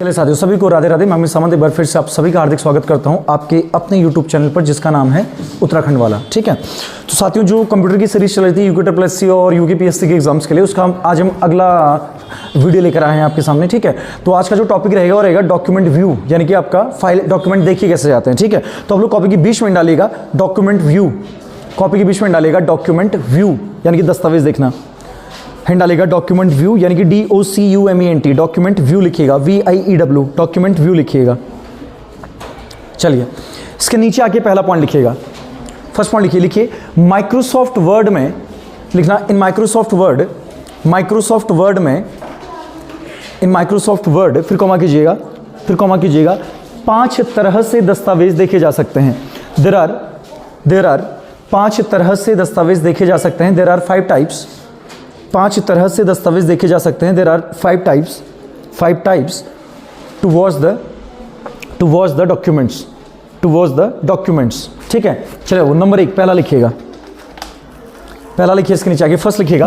चलिए साथियों, सभी को राधे राधे। मैं अमित सामंत एक बार फिर से आप सभी का हार्दिक स्वागत करता हूं आपके अपने YouTube चैनल पर, जिसका नाम है उत्तराखंड वाला। ठीक है, तो साथियों, जो कंप्यूटर की सीरीज चल रही थी UKTPSC और UKPSC के एग्जाम्स के लिए, उसका आज हम अगला वीडियो लेकर आए हैं आपके सामने। ठीक है, तो आज का जो टॉपिक रहेगा वो रहेगा डॉक्यूमेंट व्यू, यानी कि आपका फाइल डॉक्यूमेंट देखिए कैसे जाते हैं। ठीक है, तो आप लोग कॉपी के बीच में डालिएगा डॉक्यूमेंट व्यू, कॉपी के बीच में डालिएगा डॉक्यूमेंट व्यू यानी कि दस्तावेज देखना। हैंड डालेगा डॉक्यूमेंट व्यू यानी कि DOCUMENT, डॉक्यूमेंट व्यू लिखिएगा, VIEW, डॉक्यूमेंट व्यू लिखिएगा। चलिए, इसके नीचे आके पहला पॉइंट लिखिएगा। फर्स्ट पॉइंट लिखिए माइक्रोसॉफ्ट वर्ड में लिखना, इन माइक्रोसॉफ्ट वर्ड फिर कॉमा कीजिएगा, फिर 5 तरह से दस्तावेज देखे जा सकते हैं। देयर आर 5 तरह से दस्तावेज देखे जा सकते हैं। देयर आर 5 टाइप्स, 5 तरह से दस्तावेज देखे जा सकते हैं। There are 5 types to watch the documents. ठीक है, चलिए वो नंबर 1 पहला लिखिएगा, इसके नीचे आगे फर्स्ट लिखिएगा।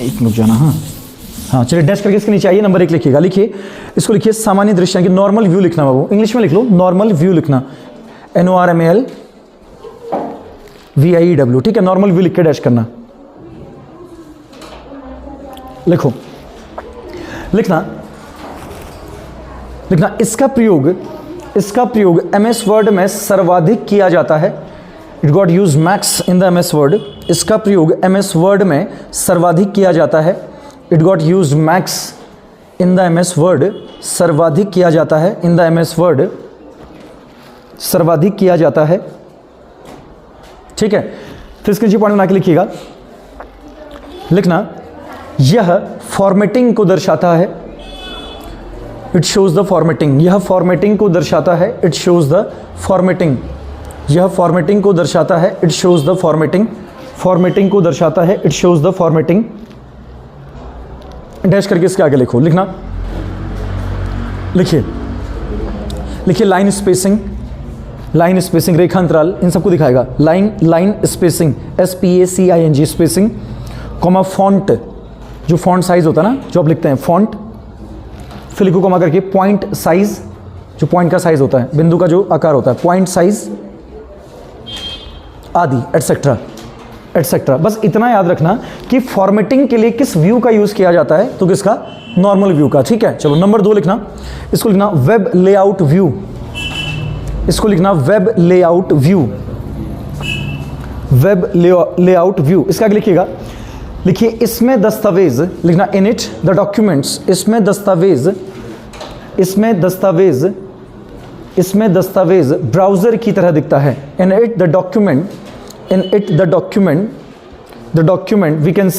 एक मिनट जाना, हाँ चलिए, डैश करके इसके नीचे आइए, नंबर 1 लिखिएगा। लिखिए, इसको लिखिए सामान्य दृश्य कि नॉर्मल व्यू लिखना बाबू, इंग्लिश में लिख लो, नॉर्मल व्यू लिखना, NORMAL VIEW। ठीक है, नॉर्मल व्यू लिख के डैश करना, लिखना। इसका प्रयोग MS वर्ड में सर्वाधिक किया जाता है। It got use max in the MS word. इसका प्रयोग MS वर्ड में सर्वाधिक किया जाता है। It got use max in the MS word, सर्वाधिक किया जाता है। इन द MS वर्ड, सर्वाधिक किया जाता है। ठीक है, फिर इसके नीचे पॉइंट बना के लिखिएगा। लिखना, यह फॉर्मेटिंग को दर्शाता है। इट शोज द फॉर्मेटिंग, यह फॉर्मेटिंग को दर्शाता है। इट शोज द फॉर्मेटिंग, यह फॉर्मेटिंग को दर्शाता है। It shows the formatting, formatting को दर्शाता है। It shows the formatting. Dash करके इसके आगे लिखो, लिखना, लिखिए लाइन स्पेसिंग, रेखांतराल, इन सबको दिखाएगा। Line spacing, SPACING, spacing, comma font, जो फॉन्ट साइज होता है ना, जो आप लिखते हैं फॉन्ट, फिर लिखो कॉमा करके पॉइंट साइज, जो पॉइंट का साइज होता है, बिंदु का जो आकार होता है, पॉइंट साइज आदि, एटसेट्रा। बस इतना याद रखना कि फॉर्मेटिंग के लिए किस व्यू का यूज किया जाता है, तो किसका, नॉर्मल व्यू का। ठीक है, चलो नंबर 2 लिखना, इसको लिखना वेब लेआउट व्यू, इसको लिखना web layout view, web layout view. इसका आगे लिखिएगा, लिखिए इसमें दस्तावेज, लिखना इन इट द डॉक्यूमेंट्स, इसमें दस्तावेज ब्राउजर की तरह दिखता है। In it the document we can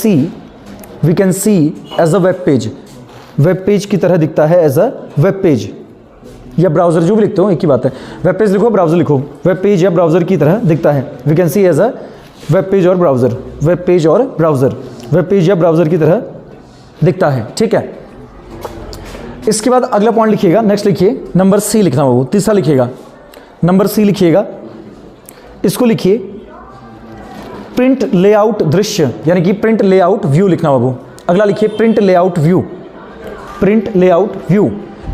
see as a web page की तरह दिखता है, एज अ वेब पेज या ब्राउजर, जो भी लिखते हो एक ही बात है। वेब पेज लिखो, ब्राउजर लिखो, वेब पेज या ब्राउजर की तरह दिखता है। We can see as a web page और ब्राउजर, वेब पेज या ब्राउजर की तरह दिखता है। ठीक है, इसके बाद अगला पॉइंट लिखिएगा। नेक्स्ट लिखिए नंबर C लिखना, वो तीसरा लिखिएगा, नंबर C लिखिएगा। इसको लिखिए प्रिंट लेआउट दृश्य, यानी कि प्रिंट लेआउट व्यू लिखना बाबू। अगला लिखिए प्रिंट लेआउट व्यू।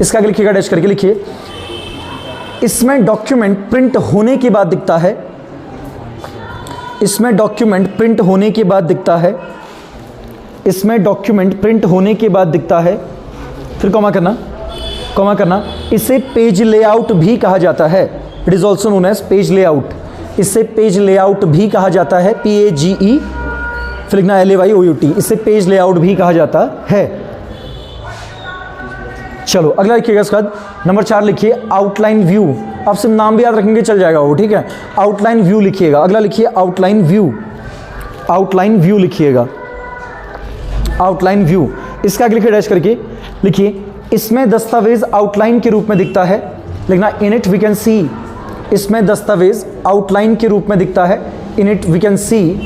इसका आगे लिखिएगा, डैश करके लिखिए इसमें डॉक्यूमेंट प्रिंट होने के बाद दिखता है। इसमें डॉक्यूमेंट प्रिंट होने के बाद दिखता है। इसमें डॉक्यूमेंट प्रिंट होने के बाद दिखता है। फिर कॉमा करना, इसे पेज लेआउट भी कहा जाता है। It is also known as page layout, इसे पेज लेआउट भी कहा जाता है। PAGE, फिर लिखना LAYOUT, इसे पेज लेआउट भी कहा जाता है। चलो अगला लिखिएगा। इसके बाद नंबर 4 लिखिए आउटलाइन व्यू। आप सिर्फ नाम भी याद रखेंगे चल जाएगा वो। ठीक है, आउटलाइन व्यू लिखिएगा। अगला लिखिए आउटलाइन व्यू लिखिएगा, आउटलाइन व्यू। इसका आगे लिखिए, डैश करके लिखिए इसमें दस्तावेज आउटलाइन के रूप में दिखता है। लिखना in it we can see, इसमें दस्तावेज आउटलाइन के रूप में दिखता है। In it we can see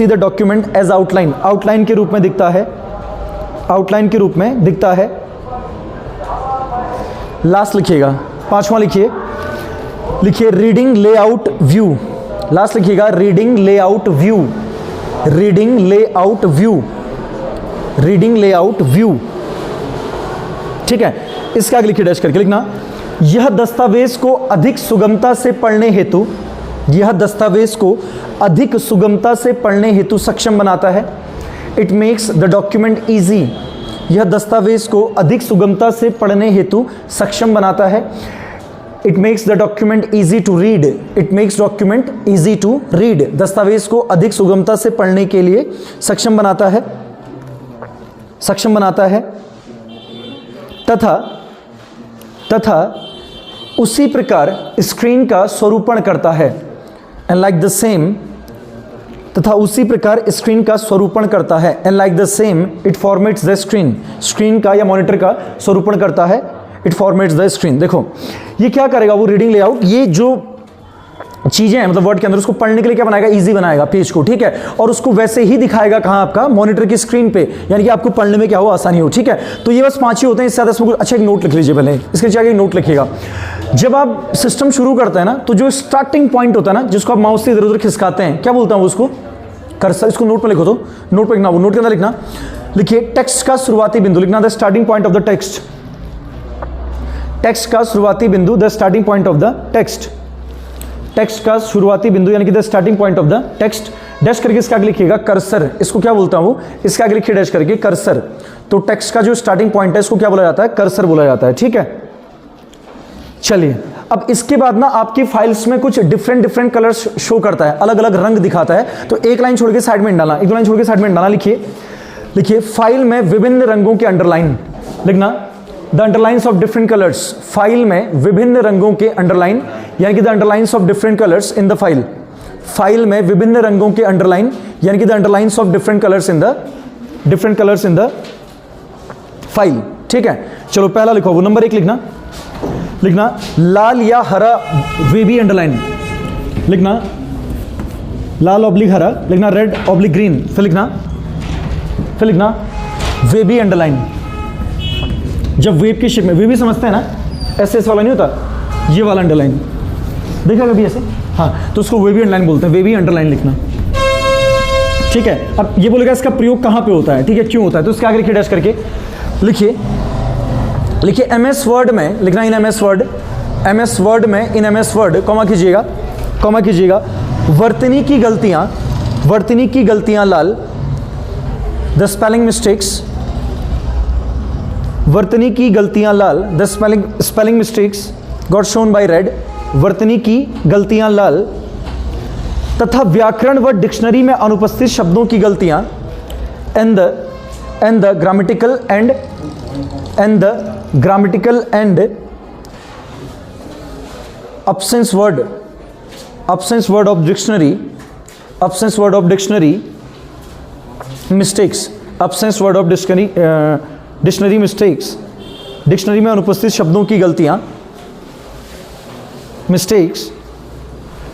the document as outline, outline के रूप में दिखता है, आउटलाइन के रूप में दिखता है। लास्ट लिखिएगा, 5वां लिखिए रीडिंग लेआउट व्यू। लास्ट लिखिएगा reading layout view, reading layout view, reading layout view, ठीक है। इसका आगे लिखिए डैश करके लिखना, यह दस्तावेज को अधिक सुगमता से पढ़ने हेतु, यह दस्तावेज को अधिक सुगमता से पढ़ने हेतु सक्षम बनाता है। It makes the document easy, यह दस्तावेज को अधिक सुगमता से पढ़ने हेतु सक्षम बनाता है। It makes the document easy to read, it makes document easy to read, दस्तावेज को अधिक सुगमता से पढ़ने के लिए सक्षम बनाता है, सक्षम बनाता है। तथा उसी प्रकार स्क्रीन का स्वरूपण करता है। एंड लाइक द सेम, तथा उसी प्रकार स्क्रीन का स्वरूपण करता है। And like the same it formats the screen, screen का या मॉनिटर का स्वरूपण करता है। It formats the screen. देखो ये क्या करेगा, वो रीडिंग लेआउट, ये जो चीजें हैं मतलब वर्ड के अंदर, उसको पढ़ने के लिए क्या बनाएगा, इजी बनाएगा पेज को, ठीक है। और उसको वैसे ही दिखाएगा कहाँ, आपका मॉनिटर की स्क्रीन पे, यानी कि आपको पढ़ने में क्या हो, आसानी हो, ठीक है। तो ये बस 5 ही होते हैं, इससे ज़्यादा इसमें अच्छा एक नोट लिख लीजिए पहले, इसके नीचे आगे एक नोट लिखिएगा। जब आप सिस्टम शुरू करते हैं ना, तो जो स्टार्टिंग पॉइंट होता है ना, जिसको आप माउस से इधर उधर खिसकाते हैं, क्या बोलता हूँ उसको, कर्सर। इसको नोट पर लिखो, तो नोट पर लिखना, वो नोट के अंदर लिखना, लिखिए टेक्स्ट का शुरुआती बिंदु, लिखना the starting point of the text, text का शुरुआती बिंदु, the starting point of the text, text का शुरुआती बिंदु यानी कि the starting point of the text. Dash करके इसका आगे लिखिएगा कर्सर, इसको क्या बोलता हूं, इसका आगे लिखिए डैश करके कर्सर। तो टेक्स्ट का जो स्टार्टिंग पॉइंट है इसको क्या बोला जाता है, कर्सर बोला जाता है, ठीक है। चलिए अब इसके बाद ना आपकी फाइल्स में कुछ डिफरेंट कलर्स शो करता है, अलग अलग रंग दिखाता है। तो एक लाइन छोड़ के साइड में डालना, एक दो लाइन छोड़ के साइड में डालना। लिखिए फाइल में विभिन्न रंगों के अंडरलाइन, लिखना the underlines of different colours, file में विभिन्न रंगों के अंडरलाइन, यानी कि the underlines of different colours in the file, file में विभिन्न रंगों के अंडरलाइन, यानी कि the underlines of different colours in the file, ठीक है। चलो पहला लिखो, वो नंबर 1 लिखना लाल या हरा वेबी अंडरलाइन, लिखना लाल ऑब्लिक हरा, लिखना रेड ऑब्लिक ग्रीन, फिर लिखना वेबी अंडरलाइन। जब वेब की शेप में, वेबी समझते हैं ना, ऐसे वाला नहीं होता, ये वाला अंडरलाइन देखा कभी ऐसे, हाँ, तो उसको वेबी अंडरलाइन बोलते हैं, वेबी अंडरलाइन लिखना, ठीक है। अब ये बोलेगा इसका प्रयोग कहाँ पे होता है, ठीक है, क्यों होता है, तो इसके आगे लिखिए डैश करके, लिखिए एमएस वर्ड में, लिखना इन एमएस वर्ड में, इन एमएस वर्ड कॉमा कीजिएगा, वर्तनी की गलतियां लाल, द स्पेलिंग मिस्टेक्स, वर्तनी की गलतियां लाल, the spelling mistakes got shown by red, वर्तनी की गलतियां लाल, तथा व्याकरण व डिक्शनरी में अनुपस्थित शब्दों की गलतियां, and the grammatical and absence word of dictionary mistakes, dictionary mistakes, dictionary में अनुपस्थित शब्दों की गलतियां, मिस्टेक्स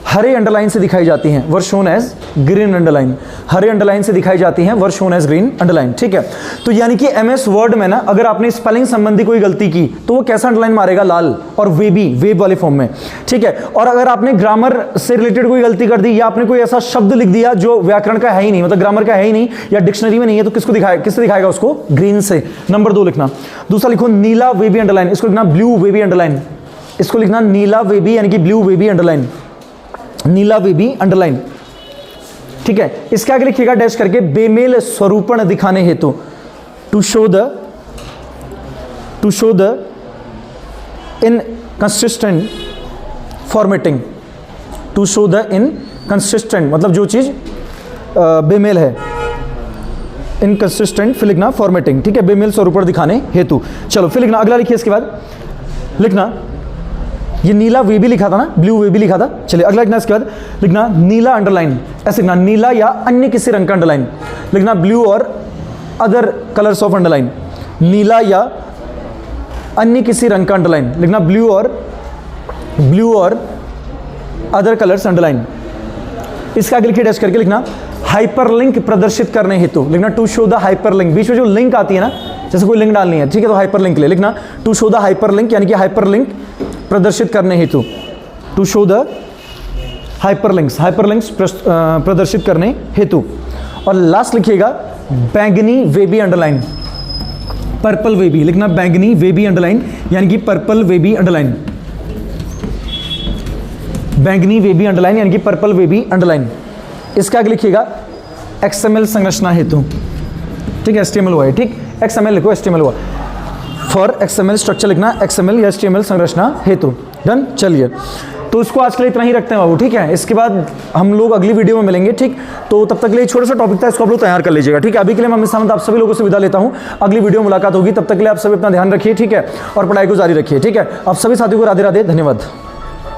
हरे अंडरलाइन से दिखाई जाती हैं, were shown as green underline, हरे अंडरलाइन से दिखाई जाती हैं, were shown as green underline, ठीक है। तो यानी कि एमएस वर्ड में ना अगर आपने स्पेलिंग संबंधी कोई गलती की तो वो कैसा अंडरलाइन मारेगा, लाल, और वेब वाले फॉर्म में, ठीक है। और अगर आपने ग्रामर से रिलेटेड कोई गलती कर दी, या आपने कोई ऐसा शब्द लिख दिया जो व्याकरण का है ही नहीं, मतलब ग्रामर का है ही नहीं, या डिक्शनरी में नहीं है, तो किससे दिखाएगा उसको, ग्रीन से। नंबर 2 लिखना। दूसरा लिखो नीला वेबी अंडरलाइन, इसको लिखना ब्लू वेबी अंडरलाइन, इसको लिखना नीला वेबी यानी कि ब्लू वेबी अंडरलाइन, नीला वेबी अंडरलाइन, ठीक है। इसके आगे लिखिएगा डैश करके बेमेल स्वरूपण दिखाने हेतु, to show the inconsistent formatting, to show the inconsistent मतलब जो चीज बेमेल है, इनकंसिस्टेंट, फिर लिखना फॉर्मेटिंग, ठीक है, बेमेल स्वरूपण दिखाने हेतु। चलो फिर लिखना, अगला लिखिए, इसके बाद लिखना, ये नीला वेबी लिखा था ना, ब्लू वेबी लिखा था। चलिए अगला लिखना, इसके बाद लिखना नीला अंडरलाइन, ऐसे लिखना नीला या अन्य किसी रंग का अंडरलाइन, लिखना ब्लू और अदर कलर्स ऑफ अंडरलाइन, नीला या अन्य किसी रंग का अंडरलाइन, लिखना ब्लू और अदर कलर्स अंडरलाइन। इसका आगे लिखिए डैश करके, लिखना हाइपरलिंक प्रदर्शित करने हेतु, लिखना टू शो द हाइपरलिंक, बीच में जो लिंक आती है ना, जैसे कोई लिंक डालनी है, ठीक है, तो हाइपरलिंक ले, लिखना टू शो द हाइपरलिंक यानी कि हाइपरलिंक प्रदर्शित करने हेतु, टू शो द हाइपरलिंक्स प्रदर्शित करने हेतु। और लास्ट लिखिएगा बैंगनी वेबी अंडरलाइन, पर्पल वेबी लिखना, बैंगनी वेबी अंडरलाइन यानी कि पर्पल वेबी अंडरलाइन, बैंगनी वेबी अंडरलाइन यानी कि पर्पल वेबी अंडरलाइन। इसका आगे लिखिएगा XML संरचना हेतु, ठीक है, HTML हुआ है, ठीक, XML लिखो, HTML हुआ, फॉर XML स्ट्रक्चर लिखना, XML या HTML संरचना हेतु। डन। चलिए, तो इसको आज के लिए इतना ही रखते हैं बाबू, ठीक है। इसके बाद हम लोग अगली वीडियो में मिलेंगे, ठीक। तो तब तक के लिए छोटा सा टॉपिक था, इसको आप लोग तैयार कर लीजिएगा, ठीक है। अभी के लिए मैं अमित सामंत आप सभी लोगों से विदा लेता हूं, अगली वीडियो में मुलाकात होगी, तब तक के लिए आप सभी अपना ध्यान रखिए, ठीक है, और पढ़ाई को जारी रखिए, ठीक है। आप सभी साथियों को राधे राधे, धन्यवाद।